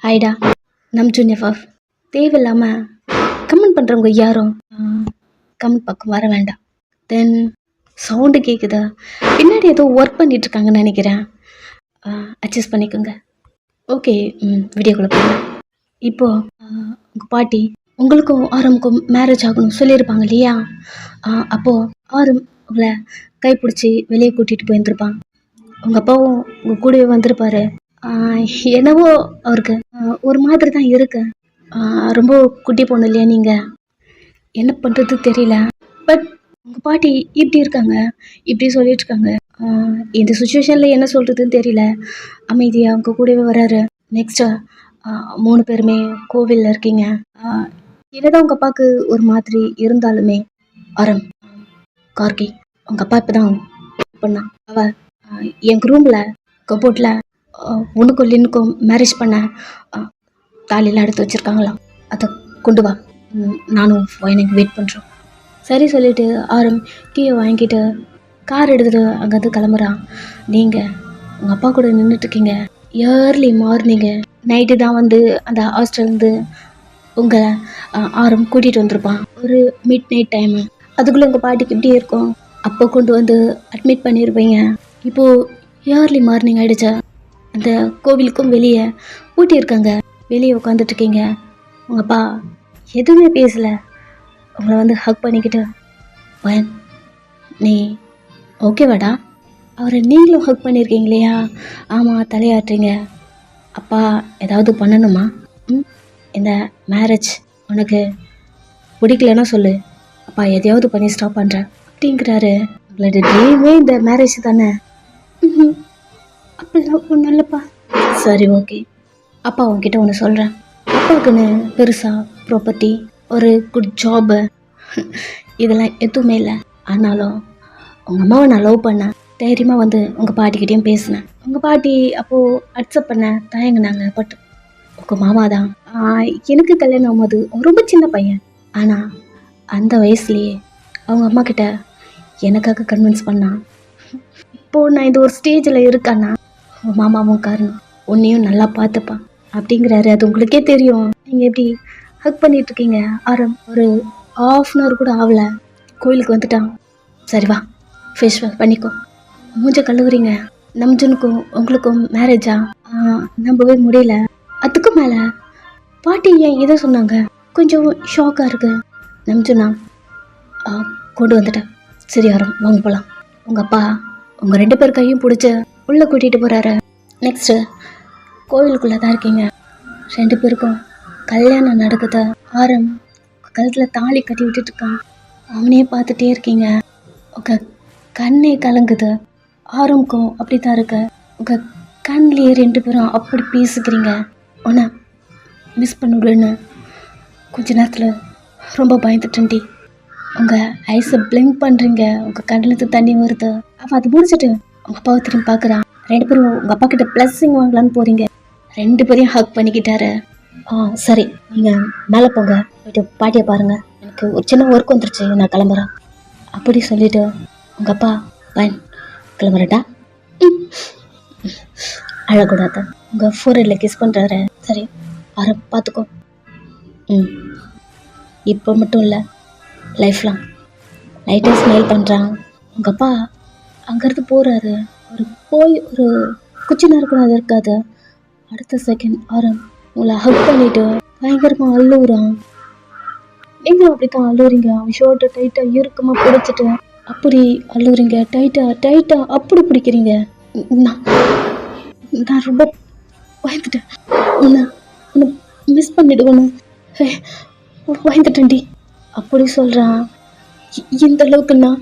ஹாய்டா. நம் ஜூனியர் தேவையில்லாமல் கமெண்ட் பண்ணுறவங்க யாரும் கமெண்ட் பக்கம் வர வேண்டாம். தென் சவுண்டு கேட்குதா, பின்னாடி ஏதோ ஒர்க் பண்ணிகிட்ருக்காங்கன்னு நினைக்கிறேன். அட்ஜஸ்ட் பண்ணிக்கோங்க. ஓகே, வீடியோக்குள்ளே போகலாம். இப்போது உங்கள் பாட்டி உங்களுக்கும் ஆரம்புக்கும் மேரேஜ் ஆகணும் சொல்லியிருப்பாங்க இல்லையா? அப்போது ஆரம் உங்களை கைப்பிடிச்சி வெளியே கூட்டிகிட்டு போயிருந்துருப்பான். உங்கள் அப்பாவும் உங்கள் கூடவே வந்திருப்பாரு. என்னவோ அவருக்கு ஒரு மாதிரி தான் இருக்கு. ரொம்ப குட்டி பொண்ணு இல்லையா நீங்கள்? என்ன பண்ணுறது தெரியல. பட் உங்கள் பாட்டி இப்படி இருக்காங்க, இப்படி சொல்லிட்டுருக்காங்க. இந்த சுச்சுவேஷனில் என்ன சொல்கிறதுன்னு தெரியல. அமைதியாக உங்கள் கூடவே வராரு. நெக்ஸ்ட்டு 3 பேருமே கோவிலில் இருக்கீங்க. என்னதான் உங்கள் அப்பாவுக்கு ஒரு மாதிரி இருந்தாலுமே ஆரம், கார்கி உங்கள் அப்பா இப்போ தான் பண்ணா. அவள் எங்கள் ரூமில் கபோர்டில் உனக்கும் லின்னுக்கும் மேரேஜ் பண்ண தாலியெல்லாம் எடுத்து வச்சுருக்காங்களாம். அதை கொண்டு வா, நானும் எனக்கு வெயிட் பண்ணுறோம். சரி சொல்லிவிட்டு ஆரம் கீயை வாங்கிட்டு கார் எடுத்துகிட்டு அங்கேருந்து கிளம்புறான். நீங்கள் உங்கள் அப்பா கூட நின்றுட்டுருக்கீங்க. ஏர்லி மார்னிங்கு நைட்டு தான் வந்து அந்த ஹாஸ்டல்லேருந்து உங்களை ஆரம் கூட்டிகிட்டு வந்திருப்பான். ஒரு மிட் நைட் டைமு. அதுக்குள்ளே உங்கள் பாட்டிக்கு இப்படி இருக்கும். அப்போ கொண்டு வந்து அட்மிட் பண்ணியிருப்பீங்க. இப்போது ஏர்லி மார்னிங் ஆகிடுச்சா. அந்த கோவிலுக்கும் வெளியே பூட்டியிருக்காங்க. வெளியே உட்காந்துட்ருக்கீங்க. உங்கள் அப்பா எதுவுமே பேசலை. உங்களை வந்து ஹக் பண்ணிக்கிட்டு, பயன் நீ ஓகேவாடா? அவரை நீங்களும் ஹக் பண்ணியிருக்கீங்க இல்லையா? ஆமாம், தலையாட்டுறீங்க. அப்பா ஏதாவது பண்ணணுமா? இந்த மேரேஜ் உனக்கு பிடிக்கலன்னா சொல்லு, அப்பா எதையாவது பண்ணி ஸ்டாப் பண்ணுறேன் அப்படிங்கிறாரு. உங்களோட ட்ரீமே இந்த மேரேஜ் தானே? அப்படிலாம் ஒன்றும் இல்லைப்பா. சரி, ஓகே. அப்பா உங்ககிட்ட ஒன்று சொல்கிறேன். அப்பாவுக்குன்னு பெருசாக ப்ராப்பர்ட்டி, ஒரு குட் ஜாபு, இதெல்லாம் எதுவுமே இல்லை. ஆனாலும் உங்கள் அம்மாவை நான் லவ் பண்ணேன். தைரியமாக வந்து உங்கள் பாட்டிக்கிட்டேயும் பேசினேன். உங்கள் பாட்டி அப்போது அக்செப்ட் பண்ண தயங்கினாங்க. பட் உங்கள் மாமா தான் எனக்கு கல்யாணம் ஆகும்போது ரொம்ப சின்ன பையன். ஆனால் அந்த வயசுலேயே அவங்க அம்மா கிட்ட எனக்காக கன்வின்ஸ் பண்ணான். இப்போது நான் இந்த ஒரு ஸ்டேஜில் இருக்கேன்னா உங்கள் மாமாவும் காரணம். உன்னையும் நல்லா பார்த்துப்பான் அப்படிங்கிறாரு. அது உங்களுக்கே தெரியும். நீங்கள் எப்படி ஹக் பண்ணிகிட்ருக்கீங்க. ஆரம் ஒரு ½ hour கூட ஆகலை, கோயிலுக்கு வந்துட்டான். சரி வா, ஃபேஸ்வாஷ் பண்ணிக்கோ. மூஞ்ச கழுவுறீங்க. நம்ஜனுக்கும் உங்களுக்கும் மேரேஜா? நம்பவே முடியல. அதுக்கு மேலே பாட்டி ஏன் இதை சொன்னாங்க? கொஞ்சம் ஷாக்காக இருக்குது. நம்ஜுனா கொண்டு வந்துட்டேன். சரி ஆரம், வாங்க போகலாம். உங்கள் அப்பா உங்கள் 2 பேர் கையும் பிடிச்சி உள்ளே கூட்டிகிட்டு போகிறாரு. நெக்ஸ்ட்டு கோவிலுக்குள்ளே தான் இருக்கீங்க. 2 பேருக்கும் கல்யாணம் நடக்குது. ஆரம் கழுத்தில் தாலி கட்டி விட்டுட்டுருக்கான். அவனையே பார்த்துட்டே இருக்கீங்க. உங்கள் கண்ணே கலங்குது. ஆரம்க்கும் அப்படி தான் இருக்கு. உங்கள் கண்லேயே 2 பேரும் அப்படி பேசிக்கிறீங்க. உன்னை மிஸ் பண்ணிவிடுன்னு கொஞ்ச நேரத்தில் ரொம்ப பயந்துட்டேன்டி. உங்கள் ஐஸை பிளிங்க் பண்ணுறீங்க. உங்கள் கண்ணில் தண்ணி வருது. அவன் அது முடிச்சுட்டு உங்கள் அப்பாவை திரும்பி பார்க்குறான். 2 பேரும் உங்கள் அப்பா கிட்ட ப்ளஸ்ஸிங் வாங்கலான்னு போகிறீங்க. 2 பேரையும் ஹக் பண்ணிக்கிட்டாரு. சரி, நீங்கள் மேலே போங்க, போய்ட்டு பாட்டியை பாருங்கள். எனக்கு ஒரு சின்ன ஒர்க் வந்துருச்சு, நான் கிளம்புறேன் அப்படி சொல்லிவிட்டு உங்கள் அப்பா பயன் கிளம்புறட்டா? அழக்கூடாது. உங்கள் ஃபோரில் கிஸ் பண்ணுறாரு. சரி ஆரம், பார்த்துக்கோ. இப்போ மட்டும் இல்லை, லைஃப்லாம் லைட்டாக ஸ்மைல் பண்ணுறான். உங்கள் அப்பா அங்கேருந்து போகிறாரு. போய் ஒரு குச்சி நேரம் கூட அது இருக்காது. அடுத்த செகண்ட் ஆரம் உங்களை ஹக் பண்ணிவிட்டு பயங்கரமாக அழுவுறான். நீங்களும் அப்படி தான் அழுவுறீங்க. அவன் ஷர்ட்டை டைட்டாக இறுக்கமாக பிடிச்சிட்டு அப்படி அழுவுறீங்க. டைட்டாக அப்படி பிடிக்கிறீங்க. நான் ரொம்ப பயந்துட்டேன். உன்னை மிஸ் பண்ணிடுவேன்னு பயந்துட்டேன்டி அப்படி சொல்கிறான். இந்த அளவுக்கு நான்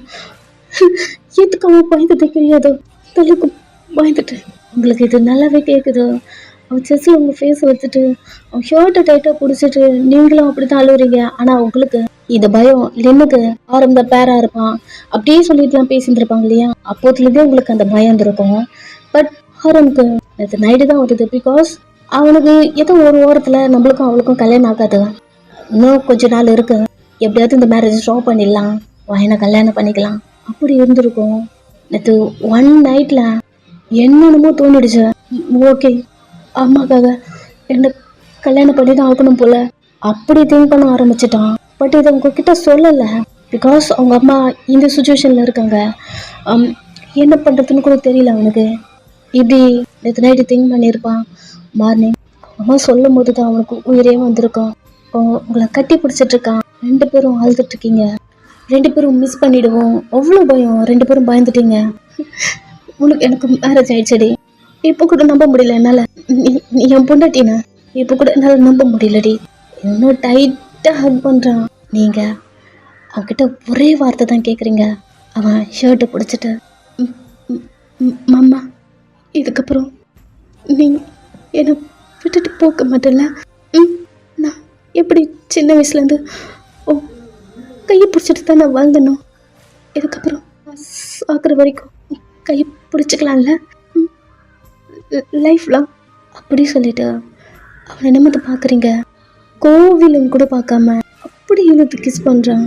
எதுக்காக பயந்ததே கிடையாது. இந்த அளவுக்கு பயந்துட்டேன். உங்களுக்கு இது நல்லாவே கேட்குது. அவன் செஸ்ஸில் உங்கள் ஃபேஸை வச்சுட்டு அவன் ஷர்ட்டை டைட்டாக பிடிச்சிட்டு நீங்களும் அப்படி தான் அழுவுறீங்க. ஆனால் உங்களுக்கு இந்த பயம் லின்னுக்கு ஆரம்ப பேராக இருப்பான் அப்படியே சொல்லிட்டுலாம் பேசியிருந்துருப்பாங்க இல்லையா? அப்போதுலேருந்தே உங்களுக்கு அந்த பயம் இருந்திருக்கும். பட் ஆரம்புக்கு அது நைட்டு தான் வருது. பிகாஸ் அவனுக்கு ஏதோ ஒரு ஓரத்தில் நம்மளுக்கும் அவளுக்கும் கல்யாணம் ஆகாது. இன்னும் கொஞ்ச நாள் இருக்குது. எப்படியாவது இந்த மேரேஜ் ஸ்டாப் பண்ணிடலாம், என்ன கல்யாணம் பண்ணிக்கலாம் அப்படி இருந்திருக்கும். நேற்று 1 நைட்டில் என்னென்னமோ தோணிடுச்சு. ஓகே, அம்மாக்காக என்ன கல்யாணம் பண்ணி தான் ஆகணும் போல அப்படி திங்க் பண்ண ஆரம்பிச்சிட்டான். பட் இதை உங்ககிட்ட சொல்லலை பிகாஸ் அவங்க அம்மா இந்த சுச்சுவேஷனில் இருக்காங்க. என்ன பண்ணுறதுன்னு கூட தெரியல அவனுக்கு. இப்படி நேற்று நைட்டு திங்க் பண்ணியிருப்பான். மார்னிங் அம்மா சொல்லும் போது தான் அவனுக்கு உயிரே வந்திருக்கான். உங்களை கட்டி பிடிச்சிட்ருக்கான். 2 பேரும் அழுதுட்ருக்கீங்க. 2 பேரும் மிஸ் பண்ணிடுவோம். அவ்வளோ பயம். 2 பேரும் பயந்துட்டீங்க. உனக்கு எனக்கு மேரேஜ் ஆயிடுச்சடி. இப்போ கூட நம்ப முடியல என்னால். நீ என் பொண்டாட்டினா இப்போ கூட என்னால் நம்ப முடியலடி. இன்னும் டைட்டாக ஹக் பண்ணுறான். நீங்கள் அவன்கிட்ட ஒரே வார்த்தை தான் கேட்குறீங்க. அவன் ஷர்ட்டை பிடிச்சிட்டு மாமா இதுக்கப்புறம் நீ என்னை விட்டுட்டு போக மாட்டேன்ல? நான் எப்படி சின்ன வயசுலேருந்து கையை பிடிச்சிட்டு தான் நான் வாழ்ந்தணும். இதுக்கப்புறம் சாக்கிற வரைக்கும் கையை பிடிச்சிக்கலாம்ல லைஃப்லாம் அப்படி சொல்லிட்டு அவனை நிமிர்ந்து பார்க்குறீங்க. கோவிலுன்னு கூட பார்க்காம அப்படி இழுத்து கிஸ் பண்ணுறான்.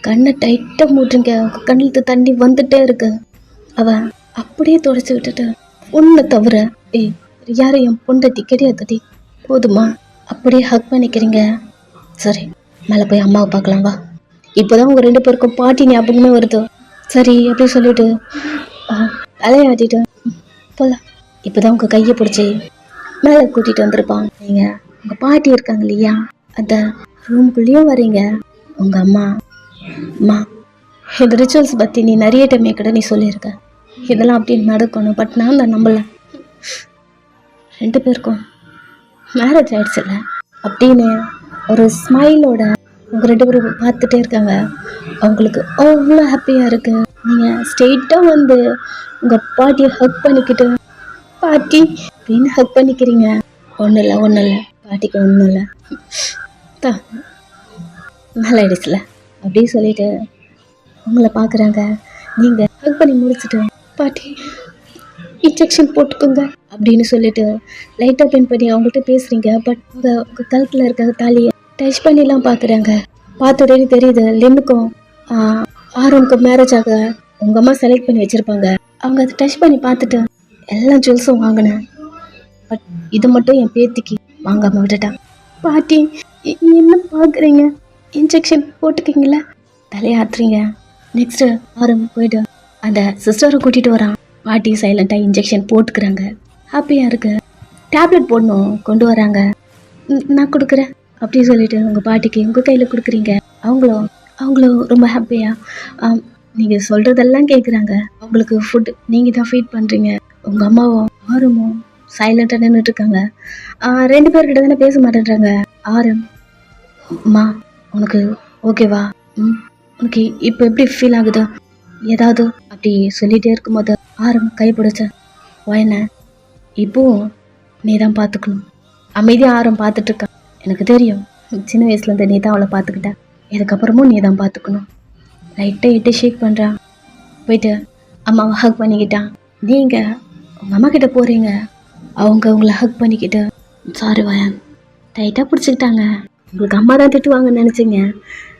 கண்ணை டைட்டாக மூட்டுறீங்க. அவங்க கண்ணில் தண்ணி வந்துட்டே இருக்கு. அவன் அப்படியே தொடச்சி விட்டுட்டு உன்னை தவிர யாரும் என் பொண்டாட்டி கிடையாதுடி போதுமா அப்படியே ஹக் பண்ணிக்கிறீங்க. சரி மேலே போய் அம்மாவை பார்க்கலாம் வா. இப்போதான் உங்கள் 2 பேருக்கும் பாட்டி ஞாபகமே வருது. சரி அப்படி சொல்லிட்டு தலையாட்டிட்டு போகலாம். இப்போதான் உங்கள் கையை பிடிச்சி மேலே கூட்டிகிட்டு வந்திருப்பான். நீங்கள் உங்கள் பாட்டி இருக்காங்க இல்லையா அந்த ரூம்குள்ளேயும் வரீங்க. உங்கள் அம்மா இந்த ரிச்சுவல்ஸ் பற்றி நீ நிறைய டைம் கூட நீ சொல்லியிருக்க. இதெல்லாம் அப்படி நடக்கணும். பட் நான் தான் நம்பலை. 2 பேருக்கும் மேரேஜ் ஆயிடுச்சுல்ல அப்படின்னு ஒரு ஸ்மைலோட உங்கள் 2 பேரும் பார்த்துட்டே இருக்காங்க. அவங்களுக்கு அவ்வளோ ஹாப்பியாக இருக்குது. நீங்கள் ஸ்ட்ரெயிட்டாக வந்து உங்கள் பாட்டியை ஹக் பண்ணிக்கிட்டு பாட்டி அப்படின்னு ஹக் பண்ணிக்கிறீங்க. ஒன்றும் இல்லை பாட்டிக்கு ஒன்றும் இல்லை தான் நல்லா ஆயிடுச்சுல அப்படின்னு சொல்லிட்டு உங்களை பார்க்குறாங்க. நீங்கள் ஹக் பண்ணி முடிச்சுட்டு பாட்டி இன்ஜெக்ஷன் போட்டுக்கோங்க அப்படின்னு சொல்லிட்டு லைட்டாக பெயின் பண்ணி அவங்கள்ட்ட பேசுகிறீங்க. பட் உங்கள் கழுத்தில் இருக்க தாலியை டச் பண்ணிலாம் பார்க்குறாங்க. பார்த்துட்டே தெரியுது லென்னுக்கும் ஆரோனுக்கும் மேரேஜ் ஆக உங்கள் அம்மா செலக்ட் பண்ணி வச்சுருப்பாங்க. அவங்க அதை டச் பண்ணி பார்த்துட்டு எல்லா ஜுவல்ஸும் வாங்கினேன். பட் இது மட்டும் என் பேத்திக்கு வாங்காமல் விட்டுட்டான். பாட்டி என்ன பார்க்குறீங்க? இன்ஜெக்ஷன் போட்டுக்கிங்களா? தலையாத்துறீங்க. நெக்ஸ்ட்டு ஆரம் போய்ட்டு அந்த சிஸ்டரை கூட்டிகிட்டு வரான். பாட்டி சைலண்ட்டாக இன்ஜெக்ஷன் போட்டுக்கிறாங்க. ஹாப்பியாக இருக்கு. டேப்லெட் போடணும் கொண்டு வராங்க. நான் கொடுக்குறேன் அப்படின்னு சொல்லிட்டு உங்கள் பாட்டிக்கு உங்கள் கையில் கொடுக்குறீங்க. அவங்களும் ரொம்ப ஹாப்பியாக நீங்கள் சொல்கிறதெல்லாம் கேட்குறாங்க. அவங்களுக்கு ஃபுட் நீங்கள் தான் ஃபீட் பண்ணுறீங்க. உங்கள் அம்மாவும் ஆரமும் சைலண்ட்டாக நின்றுட்டு இருக்காங்க. 2 பேர்கிட்ட தானே பேச மாட்டேன்றாங்க. ஆரம் அம்மா உனக்கு ஓகேவா? உனக்கு இப்போ எப்படி ஃபீல் ஆகுது? ஏதாவது அப்படி சொல்லிகிட்டே இருக்கும்போது ஆரம் கைப்பிடிச்ச என்ன இப்போவும் நீ தான் பார்த்துக்கணும். அமைதியாக ஆரம் பார்த்துட்ருக்கா. எனக்கு தெரியும் சின்ன வயசுலேருந்து நீ தான் அவளை பார்த்துக்கிட்ட. இதுக்கப்புறமும் நீ தான் பார்த்துக்கணும். லைட்டாக இட்டு ஷேக் பண்ணுறான். போயிட்டு அம்மாவை ஹக் பண்ணிக்கிட்டான். நீங்கள் உங்கள் அம்மா கிட்டே போகிறீங்க. அவங்க உங்களை ஹக் பண்ணிக்கிட்டு சாரி வயன் டைட்டாக பிடிச்சிக்கிட்டாங்க. உங்களுக்கு அம்மா தான் திட்டுவாங்கன்னு நினச்சிங்க.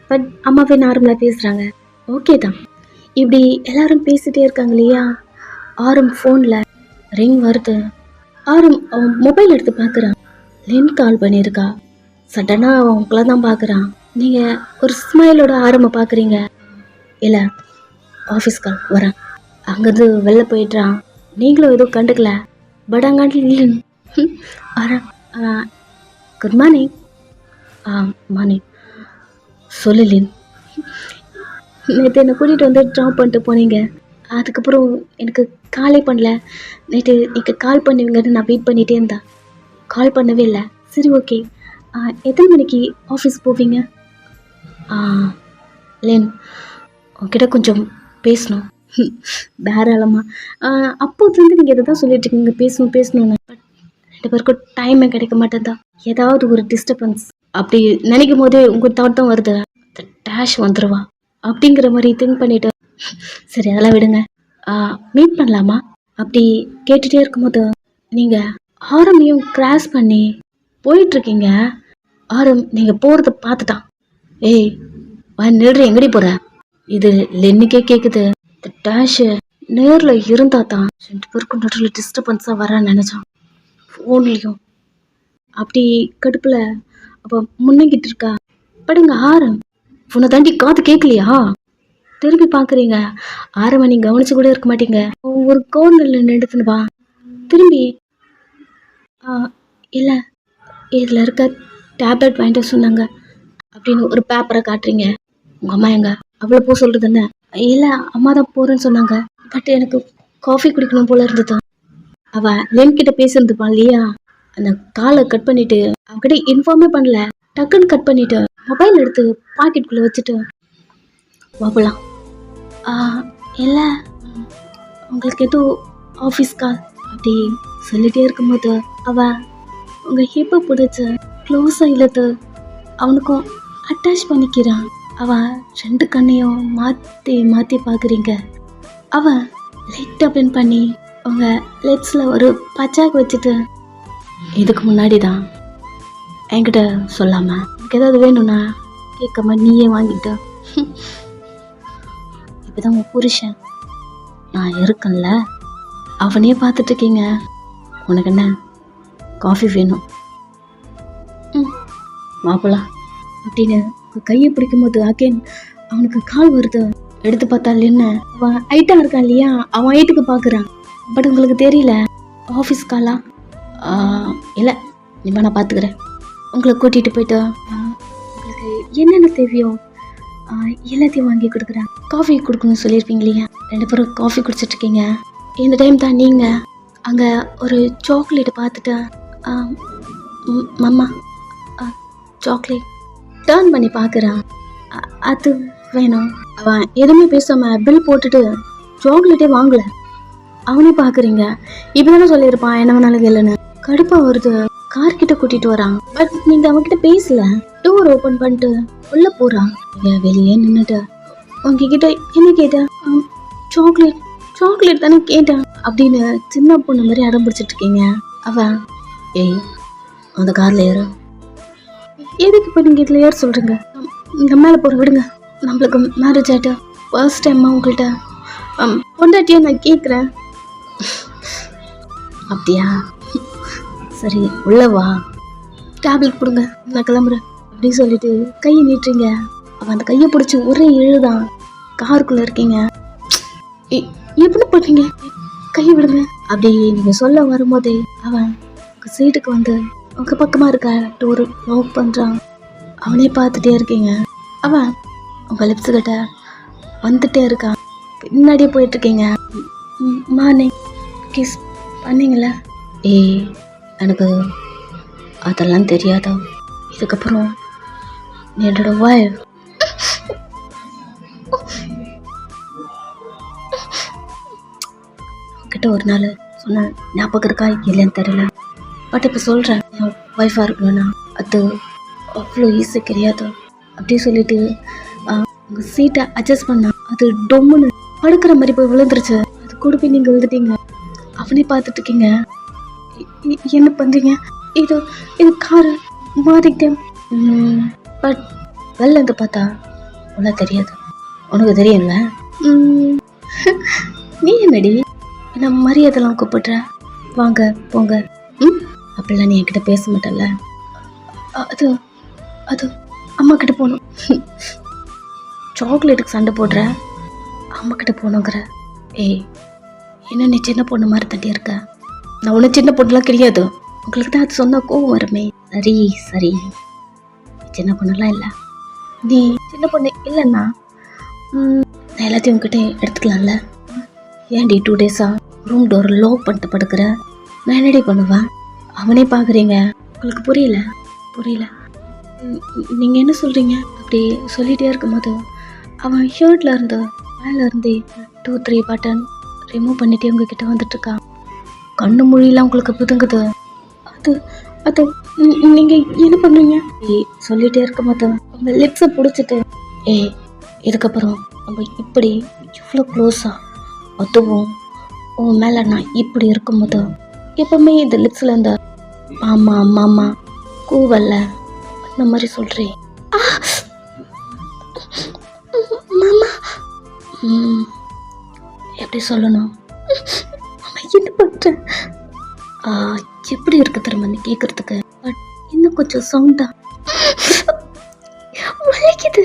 பட் அம்மாவே நார்மலாக பேசுகிறாங்க. ஓகே தான். இப்படி எல்லாரும் பேசிகிட்டே இருக்காங்க இல்லையா? ஆரம் ஃபோனில் ரிங் வருது. ஆரம் அவன் மொபைல் எடுத்து பார்க்குறான். லென் கால் பண்ணியிருக்கா. சடனாக அவன் உங்களை தான் பார்க்குறான். நீங்கள் ஒரு ஸ்மைலோட ஆரம்ப பார்க்குறீங்க. இல்லை ஆஃபீஸ் கால் வரேன். அங்கேருந்து வெளில போயிடுறான். நீங்களும் எதுவும் கண்டுக்கல. பட் அங்காண்டி இல்லைன்னு ஆரம் குட் மார்னிங். மார்னிங் சொல்லு லின். நேற்று என்னை கூட்டிகிட்டு வந்து ட்ராப் பண்ணிட்டு போனீங்க. அதுக்கப்புறம் எனக்கு காலே பண்ணல. நேற்று நீங்கள் கால் பண்ணுவீங்கன்னு நான் வெயிட் பண்ணிகிட்டே இருந்தேன். கால் பண்ணவே இல்லை. சரி ஓகே எத்தனை மணிக்கு ஆஃபீஸ் போவீங்க? லின் உங்ககிட்ட கொஞ்சம் பேசணும். தாராளமாக. அப்போதுலேருந்து நீங்கள் இதை தான் சொல்லிட்டு இருக்கீங்க பேசணும்னு. பட் 2 பேருக்கும் டைமே கிடைக்க மாட்டேன்தான். ஏதாவது ஒரு டிஸ்டர்பன்ஸ் அப்படி நினைக்கும் போதே உங்கள் தாட் தான் வருது. டேஷ் வந்துடுவா அப்படிங்கிற மாதிரி திங்க் பண்ணிவிட்டு சரி அதெல்லாம் விடுங்க. மீட் பண்ணலாமா அப்படி கேட்டுகிட்டே இருக்கும்போது நீங்கள் ஆரமையும் கிராஸ் பண்ணி போயிட்டுருக்கீங்க. ஆரம் நீங்கள் போகிறத பார்த்துட்டான். ஏய் நில்ற எங்கடி போகிற? இது லென்னுக்கே கேட்குது. இந்த டேஷு நேரில் இருந்தால் தான் 2 பேருக்கும் நடுவில் டிஸ்டர்பன்ஸாக வரான்னு நினச்சான். ஃபோன்லேயும் அப்படி கடுப்பில் அப்போ முன்னங்கிட்டு இருக்கா. படுங்க ஆரம், உன்னை தாண்டி காது கேட்கலையா? திரும்பி பார்க்குறீங்க. ஆரம்ப நீ கவனிச்சு கூட இருக்க மாட்டீங்க. ஒரு கோர்னரில் நின்றுத்துனுப்பா. திரும்பி இல்லை இதில் இருக்க டேப்லெட் வாங்கிட்டு சொன்னாங்க அப்படின்னு ஒரு பேப்பரை காட்டுறீங்க. உங்கள் அம்மா எங்க? அவ்வளோ போ சொல்கிறது என்ன? இல்லை அம்மா தான் போகிறேன்னு சொன்னாங்க. பட் எனக்கு காஃபி குடிக்கணும் போல இருந்தது. அவன் என்கிட்ட பேசியிருந்துப்பான் இல்லையா, அந்த காலை கட் பண்ணிட்டு அவன்கிட்ட இன்ஃபார்மே பண்ணல. டக்குன்னு கட் பண்ணிட்டு மொபைல் எடுத்து பாக்கெட்டுக்குள்ளே வச்சுட்டு வாப்பலாம். இல்லை உங்களுக்கு எதுவும் ஆஃபீஸ் கால் அப்படி சொல்லிகிட்டே இருக்கும்போது அவன் உங்கள் ஹிப்பை பிடிச்சி க்ளோஸாக இழுத்து அவனுக்கும் அட்டாச் பண்ணிக்கிறான். அவன் 2 கண்ணையும் மாற்றி மாற்றி பார்க்குறீங்க. அவன் லைட்டாக பின் பண்ணி உங்கள் லெட்ஸில் ஒரு பச்சாக்கு வச்சுட்டு, இதுக்கு முன்னாடி தான் என்கிட்ட சொல்லாமல் எனக்கு ஏதாவது வேணும்னா கேட்காம நீயே வாங்கிட்ட. இப்போ தான் உன் புருஷன் நான் இருக்கேன்ல, அவனையே பார்த்துட்ருக்கீங்க. உனக்கு என்ன காஃபி வேணும்? மாப்பிளா அப்படின்னு கையை பிடிக்கும்போது அகேன் அவனுக்கு கால் வருது. எடுத்து பார்த்தால் என்ன, அவன் ஹைட்டாக இருக்கான் இல்லையா, அவன் ஹைட்டுக்கு பார்க்குறான். பட் உங்களுக்கு தெரியல ஆஃபீஸ் காலா. இல்லை இனிமே நான் பார்த்துக்கிறேன். உங்களை கூட்டிகிட்டு போயிட்டு உங்களுக்கு என்னென்ன தேவையோ எல்லாத்தையும் வாங்கி கொடுக்குறேன். காஃபி கொடுக்கணும்னு சொல்லியிருப்பீங்க இல்லையா, 2 பேரும் காஃபி குடிச்சிட்ருக்கீங்க. இந்த டைம் தான் நீங்கள் அங்கே ஒரு சாக்லேட் பார்த்துட்டு மம்மா சாக்லேட் டர்ன் பண்ணி பார்க்குறான். அது வேணும். அவன் எதுவுமே பேசாமல் பில் போட்டுட்டு சாக்லேட்டே வாங்கல. அவனே பார்க்குறீங்க. இப்போ தானே சொல்லியிருப்பான் என்ன வேணாலும் இல்லைன்னு. கடுப்பாக வருது. கார்கிட்ட கூட்டிகிட்டு வரான். பட் நீங்கள் அவன்கிட்ட பேசல. டோர் ஓப்பன் பண்ணிட்டு உள்ளே போகிறான். வெளியே நின்றுட்டு உங்ககிட்ட என்ன கேட்டேன்? சாக்லேட் சாக்லேட் தானே கேட்டேன் அப்படின்னு சின்ன பொண்ணு மாதிரி அடம் பிடிச்சிட்ருக்கீங்க. அவன் ஏய் அந்த காரில் ஏறு. எதுக்கு இப்போ நீங்கள் இதில் ஏற சொல்கிறீங்க? இந்த மேலே போகிற விடுங்க. நம்மளுக்கு மேரேஜ் ஆகிட்டா ஃபர்ஸ்ட் டைம்மா உங்கள்கிட்ட பொண்டாட்டியா நான் கேட்குறேன். அப்படியா? சரி உள்ளே வா, டேப்லெட் கொடுங்க, நான் கிளம்புறேன் அப்படின்னு சொல்லிட்டு கையை நீட்டுறீங்க. அவன் அந்த கையை பிடிச்சி ஒரே இழுதான். காருக்குள்ளே இருக்கீங்க. எப்படி பண்ணீங்க? கையை விடுங்க அப்படி நீங்கள் சொல்ல வரும்போதே அவன் உங்கள் சீட்டுக்கு வந்து உங்கள் பக்கமாக இருக்க டோர் லாக் பண்ணுறான். அவனே பார்த்துட்டே இருக்கீங்க. அவன் உங்கள் லிப்ஸுக்கிட்ட வந்துட்டே இருக்கான். பின்னாடியே போயிட்டுருக்கீங்க. மார்னிங் கிஸ் பண்ணீங்களா? எனக்கு அதெல்லாம் தெரியாதா? இதுக்கப்புறம் நீ என்னோட வைஃப். கிட்ட ஒரு நாள் சொன்ன ஞாபகம் இருக்கா இல்லைன்னு தெரியல. பட் இப்போ சொல்கிறேன், என் ஒய்ஃபாக இருக்கணும்னா அது அவ்வளோ ஈஸி கிடையாது அப்படி சொல்லிட்டு உங்கள் சீட்டை அட்ஜஸ்ட் பண்ணா அது டொம்முன்னு படுக்கிற மாதிரி போய் விழுந்துருச்சு. அது கூட போய் நீங்கள் விழுந்துட்டீங்க. அவனே பார்த்துட்ருக்கீங்க. என்ன பண்ணுறீங்க? இது காரு மாறிக்கிட்டேன். பட் வெளில இருந்து பார்த்தா உனக்கு தெரியாது. உனக்கு தெரியும்ல. நீ என்னடி என்ன மரியாதைலாம் கூப்பிடுற? வாங்க போங்க. அப்படிலாம் நீ என்கிட்ட பேச மாட்டல. அது அது அம்மா கிட்ட போகணும். சாக்லேட்டுக்கு சண்டை போடுற, அம்மா கிட்ட போகணுங்கிற. என்ன நீ சின்ன பொண்ணு மாதிரி தட்டி இருக்க. நான் ஒன்றும் சின்ன பொண்ணுலாம் கிடையாது. உங்களுக்கு தான் அது சொன்னால் கோவம் வருமே. சரி சரி, சின்ன பொண்ணுலாம் இல்லை. நீ சின்ன பொண்ணு இல்லைன்னா நான் எல்லாத்தையும் உங்ககிட்ட எடுத்துக்கலாம்ல. ஏன்டி 2 டேஸாக ரூம் டோர் லாக் பண்ணிட்டு படுக்கிற? நான் என்னடி பண்ணுவேன்? அவனே பார்க்குறீங்க. உங்களுக்கு புரியல? நீங்கள் என்ன சொல்கிறீங்க? அப்படி சொல்லிகிட்டே இருக்கும்போது அவன் ஷர்ட்டில் இருந்து மேலே இருந்து 2-3 பட்டன் ரிமூவ் பண்ணிகிட்டே உங்ககிட்ட வந்துட்டுருக்கான். கண்ணு மொழியெல்லாம் உங்களுக்கு புதுங்குது. அது நீங்கள் என்ன பண்ணுறீங்க? சொல்லிகிட்டே இருக்கும்போது உங்கள் லிப்ஸை பிடிச்சிட்டு இதுக்கப்புறம் நம்ம இப்படி இவ்வளோ க்ளோஸாக, அதுவும் உன் மேலே நான் இப்படி இருக்கும்போது எப்பவுமே இந்த லிப்ஸில் இருந்த மாமா மாமா கூவல்ல அந்த மாதிரி சொல்கிறேன். மாமா எப்படி சொல்லணும்? என்ன பண்ணுறேன்? எப்படி இருக்கு திரும்ப நீ கேட்குறதுக்கு? பட் இன்னும் கொஞ்சம் சவுண்டா. வலிக்குது.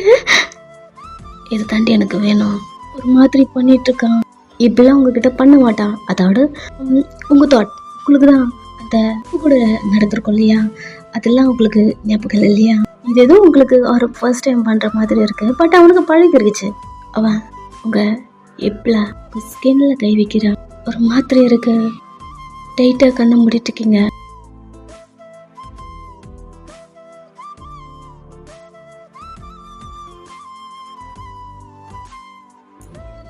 இது தாண்டி எனக்கு வேணும். ஒரு மாதிரி பண்ணிட்டு இருக்கான். இப்படிலாம் உங்ககிட்ட பண்ண மாட்டான். அதோட உங்க தாட் உங்களுக்கு தான் அந்த கூட நடந்திருக்கும் இல்லையா, அதெல்லாம் உங்களுக்கு ஞாபகம் இல்லையா? இது ஏதோ உங்களுக்கு ஒரு ஃபர்ஸ்ட் டைம் பண்ற மாதிரி இருக்கு. பட் அவனுக்கு பழகிருச்சு. அவன் உங்க எப்பல ஸ்கின்ல கை வைக்கிறான். ஒரு மாதிரி இருக்கு. டைட்டா கண்ணை மூடிட்டு இருக்கீங்க.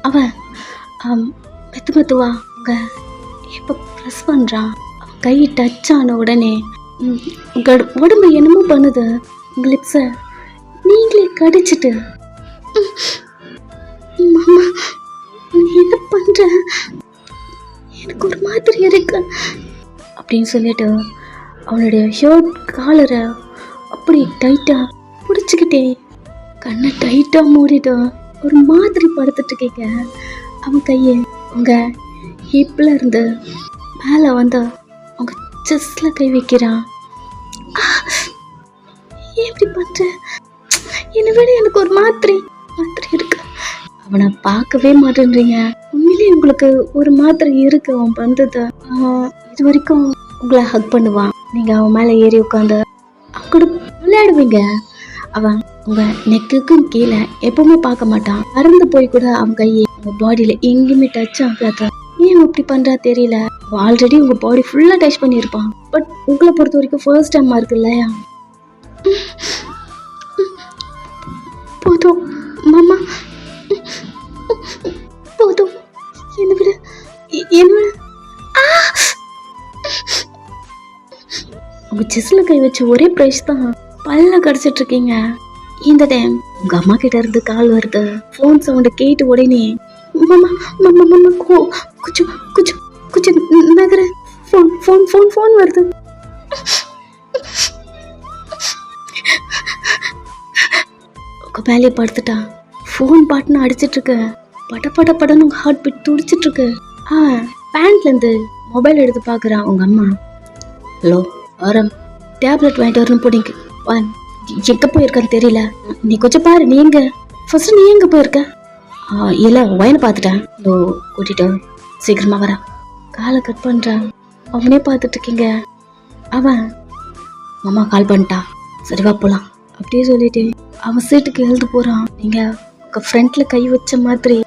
அவன் மெத்து மெத்துவா உங்க எப்ப ப்ரெஸ் பண்றான். அவன் கை டச் ஆன உடனே உங்க உடம்பு என்னமோ பண்ணுது. உங்க லிப்ஸ நீங்களே கடிச்சிட்டு, மாமா நீ என்ன பண்ற, எனக்கு ஒரு மாதிரி இருக்கு அப்படின்னு சொல்லிட்டு அவனுடைய ஷர்ட் காலரை அப்படி டைட்டா பிடிச்சிக்கிட்டே கண்ணை டைட்டா மூடிட்டு ஒரு மாதிரி படுத்துட்டு இருக்கீங்க. அவன் கையை உங்க ஹிப்ல இருந்து மேலே வந்து உங்க செஸ்ட்ல கை வைக்கிறான். எப்படி பண்ற, என்னை விட எனக்கு ஒரு மாதிரி இருக்கு. அவனை பார்க்கவே மாட்டேன்றீங்க. உண்மையிலேயே உங்களுக்கு ஒரு மாதிரி இருக்கு. அவன் பண்றது இது வரைக்கும் உங்களை ஹக் பண்ணுவான். நீங்க அவன் மேல ஏறி உட்காந்து கூட விளையாடுவீங்க. அவன் உங்க நெக்குக்கும் கீழே எப்பவுமே பார்க்க மாட்டான். மறந்து போய் கூட அவன் கையை உங்க பாடியில எங்கேயுமே டச் ஆகாத. ஏன் அப்படி பண்றா தெரியல. ஆல்ரெடி உங்க பாடி ஃபுல்லா டச் பண்ணியிருப்பான். பட் உங்களை பொறுத்த வரைக்கும் ஃபர்ஸ்ட் டைமா இருக்கு இல்லையா? போதும் மாமா, போதும். என்ன விட உங்க செஸ்ல கை வச்சு ஒரே பிரைஸ் தான் பல்ல கடிச்சிட்டு இருக்கீங்க. இந்த டைம் உங்க அம்மா கிட்ட இருந்து கால் வருது. போன் சவுண்ட் கேட்டு உடனே மாமா மாமா மாமா குச்சு குச்சு குச்சு நகர போன் போன் போன் போன் வருது. உங்க வேலையை படுத்துட்டா போன் பாட்டுன்னு அடிச்சிட்டு இருக்கு. பட பட படன்னு உங்க ஹார்ட் பீட் துடிச்சிட்டு இருக்கு. பேண்ட்ல இருந்து மொபைல் எடுத்து பாக்குறான் உங்க அம்மா. ஹலோ ஆரம், டேப்லெட் வாங்கிட்டு வரணும் போனீங்க. எங்க போயிருக்கான்னு தெரியல. நீ கொஞ்சம் பாரு. நீ எங்க ஃபர்ஸ்ட் நீ எங்க போயிருக்க? இல்ல வயனை பார்த்துட்டேன். இதோ கூட்டிட்டு சீக்கிரமா வர. காலை கட் பண்றான். அவனே பார்த்துட்டு இருக்கீங்க. அவன் மாமா கால் பண்ணிட்டா, சரிவா போலாம் அப்படியே சொல்லிட்டு அவன் சீட்டுக்கு எழுந்து போறான். நீங்க உங்க ஃப்ரண்ட்ல கை வச்ச மாதிரி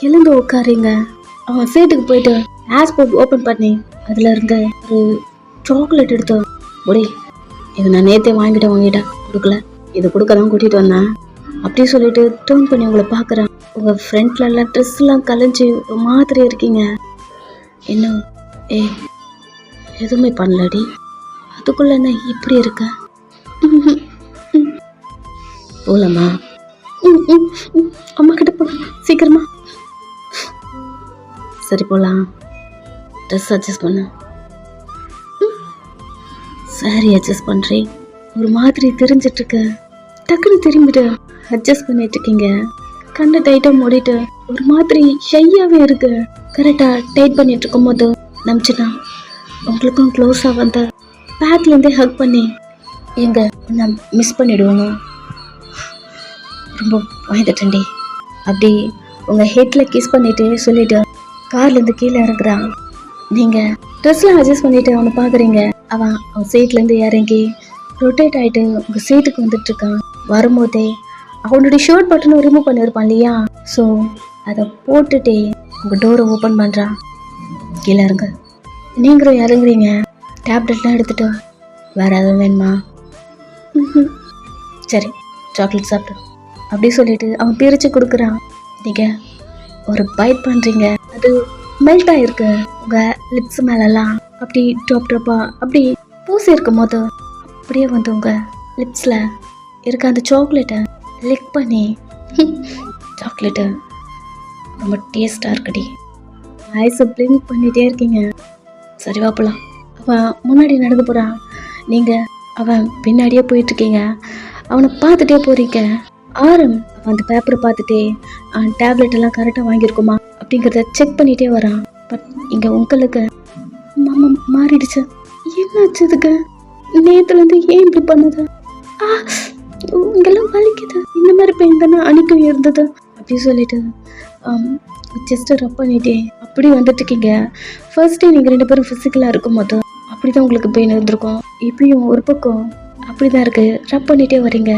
எழுந்து உட்காருங்க. அவன் சீட்டுக்கு போயிட்டு ஆஸ்போர்ட் ஓபன் பண்ணி அதுல இருந்து ஒரு சாக்லேட் எடுத்து, ஒடே இது நான் நேற்றே வாங்கிட்டேன், வாங்கிட்ட கொடுக்கல, இது கொடுக்க தான் கூட்டிட்டு வந்தேன் அப்படி சொல்லிட்டு டர்ன் பண்ணி உங்களை பார்க்குறேன். உங்க ஃப்ரண்ட்ல எல்லாம் ட்ரெஸ் எல்லாம் கலைஞ்சி ஒரு மாதிரி இருக்கீங்க. என்ன எதுவுமே பண்ணலடி, அதுக்குள்ள என்ன இப்படி இருக்க? போலாமா? அம்மா கிட்ட போலாம் சீக்கிரமா. சரி போலாம். ட்ரெஸ் அட்ஜஸ்ட் பண்ண. சாரி அட்ஜஸ்ட் பண்றேன். ஒரு மாதிரி தெரிஞ்சிட்டு இருக்க. டக்குன்னு திரும்பிட்டு அட்ஜஸ்ட் பண்ணிட்டு இருக்கீங்க. கண்ணை டைட்டா மூடிட்டு ஒரு மாதிரி ஷையாவே இருக்கு. கரெக்டா டைட் பண்ணிட்டு இருக்கும் போது நம்பிச்சுனா உங்களுக்கும் க்ளோஸா வந்த பேக்ல இருந்தே ஹக் பண்ணி எங்க நான் மிஸ் பண்ணிடுவாங்க. ரொம்ப வாய்ந்துட்டேன்டி அப்படி உங்க ஹெட்ல கிஸ் பண்ணிட்டு சொல்லிட்டு கார்ல இருந்து கீழே இறங்குறான். நீங்க ட்ரெஸ்லாம் அட்ஜஸ்ட் பண்ணிட்டு அவனை பாக்குறீங்க. அவன் சீட்ல இருந்து இறங்கி ரொட்டேட் ஆயிட்டு உங்க சீட்டுக்கு வந்துட்டு இருக்கான். வரும்போதே அவனுடைய ஷர்ட் பட்டனும் ரிமூவ் பண்ணியிருப்பான் இல்லையா, ஸோ அதை போட்டுட்டே உங்க டோரை ஓப்பன் பண்றான். கீழே இறங்க. நீங்களும் இறங்குறீங்க. டேப்லெட்லாம் எடுத்துட்டு வேற எதுவும் வேணுமா? சரி சாக்லேட் சாப்பிட்டு அப்படி சொல்லிட்டு அவன் பிரிச்சு கொடுக்குறான். நீங்க ஒரு பைட் பண்றீங்க. அது மெல்ட் ஆயிருக்கு. உங்க லிப்ஸ் மேலெல்லாம் அப்படி ட்ராப் ட்ராப்பா அப்படி பூசி இருக்கும் போது அப்படியே வந்து உங்க லிப்ஸ்ல இருக்க அந்த சாக்லேட்டை லிக் பண்ணி, சாக்லேட்டு ரொம்ப டேஸ்டா இருக்குடி, ஐஸை பிளிங்க் பண்ணிட்டே இருக்கீங்க. சரிவா போலாம். அவன் முன்னாடி நடந்து போறான். நீங்க அவன் பின்னாடியே போயிட்டு இருக்கீங்க. அவனை பார்த்துட்டே போறீங்க. ஆரம் அவன் அந்த பேப்பரை பார்த்துட்டே டேப்லெட் எல்லாம் கரெக்டாக வாங்கியிருக்குமா அப்படிங்கிறத செக் பண்ணிட்டே வரான். பட் இங்க உங்களுக்கு மாமா மாறிடுச்சு. என்னாச்சு இதுக்கு? நேத்துலேருந்து ஏன் இப்படி பண்ணுது? ஆ, இங்கெல்லாம் வலிக்குது. இந்த மாதிரி பெயின் தானே அன்னைக்கும் இருந்தது அப்படி சொல்லிட்டு செஸ்ட்டை ரப் பண்ணிட்டே அப்படி வந்துட்டு இருக்கீங்க. ஃபர்ஸ்ட் டே நீங்கள் 2 பேரும் ஃபிசிக்கலாக இருக்கும் போது அப்படிதான் உங்களுக்கு பெயின் இருந்திருக்கும். இப்படியும் ஒரு பக்கம் அப்படிதான் இருக்கு. ரப் பண்ணிட்டே வரீங்க.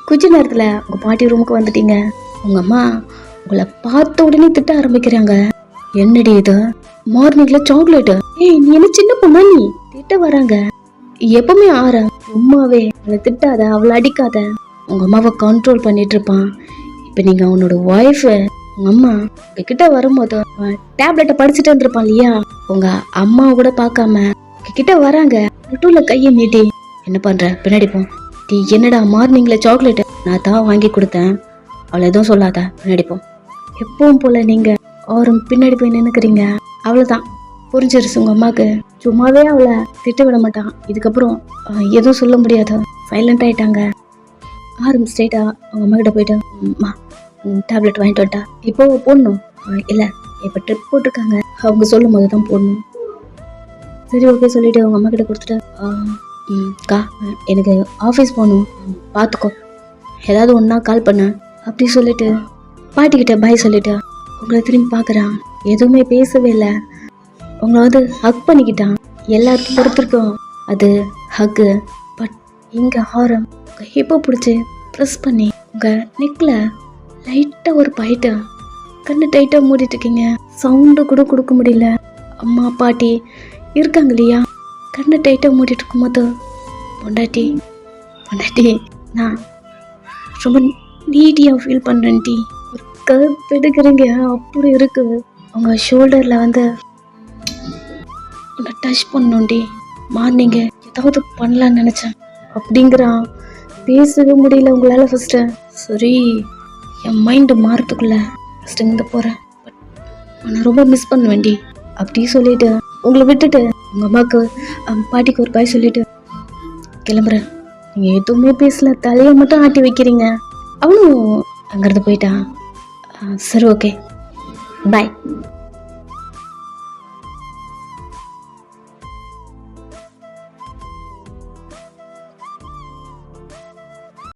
கொஞ்ச நேரத்தில் உங்கள் பாட்டி ரூமுக்கு வந்துட்டீங்க. உங்கள் அம்மா உங்களை பார்த்த உடனே திட்ட ஆரம்பிக்கிறாங்க. என்னடி இது, மார்னிங்ல சாக்லேட்டு? ஏய், நீ என்ன சின்ன பொண்ணா? நீ திட்ட வராங்க. எப்பவுமே சும்மாவே அவளை திட்டாத, அவளை அடிக்காத. உங்க அம்மாவை கண்ட்ரோல் பண்ணிட்டு இருப்பான். இப்ப நீங்க அவனோட ஒய்ஃப். உங்க அம்மா கிட்ட வரும்போது டேப்லெட்டை படிச்சுட்டு இருந்திருப்பான் இல்லையா? உங்க அம்மாவை கூட பார்க்காம கிட்ட வராங்க. நடுவுல கையை நீட்டி என்ன பண்ற, பின்னாடி போ. நீ என்னடா மார்னிங்ல சாக்லேட் நான் தான் வாங்கி கொடுத்தேன், அவளை எதுவும் சொல்லாத, பின்னாடி போ. எப்பவும் போல நீங்க அவரும் பின்னாடி போய் நின்னுக்கிறீங்க. அவ்வளவுதான், புரிஞ்சிருச்சு உங்க அம்மாக்கு. சும்மாவே அவளை திட்ட விட மாட்டான். இதுக்கப்புறம் எதுவும் சொல்ல முடியாது. சைலண்ட் ஆயிட்டாங்க. ஆரம் ஸ்ட்ரைட்டா அவங்க அம்மா கிட்ட போயிட்டு, அம்மா டேப்லெட் வாங்கிட்டு வந்துட்டா, இப்போ போடணும்? இல்லை, இப்போ ட்ரிப் போட்டிருக்காங்க, அவங்க சொல்லும் போது தான் போடணும். சரி, ஓகே சொல்லிட்டு அவங்க அம்மா கிட்ட கொடுத்துட்டு, அக்கா எனக்கு ஆஃபீஸ் போகணும், பார்த்துக்கோ, ஏதாவது ஒன்றா கால் பண்ண அப்படி சொல்லிட்டு பாட்டிக்கிட்ட பாய் சொல்லிட்டு உங்களை திரும்பி பார்க்குறான். எதுவுமே பேசவே இல்லை. உங்களை வந்து ஹக் பண்ணிக்கிட்டான். எல்லாருக்கும் பொறுத்திருக்கும் அது ஹக்கு. பட் இங்கே ஹாரம் உங்கள் ஹிப்பை பிடிச்சி ப்ரெஸ் பண்ணி உங்கள் நெக்கில் லைட்டாக ஒரு பைட்டா கண்ணு டைட்டாக மூடிட்டு இருக்கீங்க. சவுண்டு கூட கொடுக்க முடியல. அம்மா பாட்டி இருக்காங்க இல்லையா? கண்ணை டைட்டாக மூடிட்டு இருக்கும்போது, பொண்டாட்டி நான் ரொம்ப நீட்டியாக ஃபீல் பண்ணுறேன் டி, ஒரு கருப்பு எடுக்கிறீங்க அப்படி இருக்கு. உங்கள் ஷோல்டரில் வந்து உன்னை டச் பண்ணோண்டி, மார்னிங்க ஏதாவது பண்ணலான்னு நினச்சேன் அப்படிங்கிறான். பேசவே முடியல உங்களால். ஃபஸ்ட்டு சரி, என் மைண்டு மாறத்துக்குள்ள ஃபஸ்ட்டு இங்கே போகிறேன், பட் நான் ரொம்ப மிஸ் பண்ண வேண்டி அப்படி சொல்லிட்டு உங்களை விட்டுட்டு உங்கள் அம்மாவுக்கு பாட்டிக்கு ஒரு பாய் சொல்லிட்டு கிளம்புறேன். நீங்கள் எதுவுமே பேசல, தலையை மட்டும் ஆட்டி வைக்கிறீங்க. அவனும் அங்கேருந்து போயிட்டான். சரி, ஓகே, பாய்.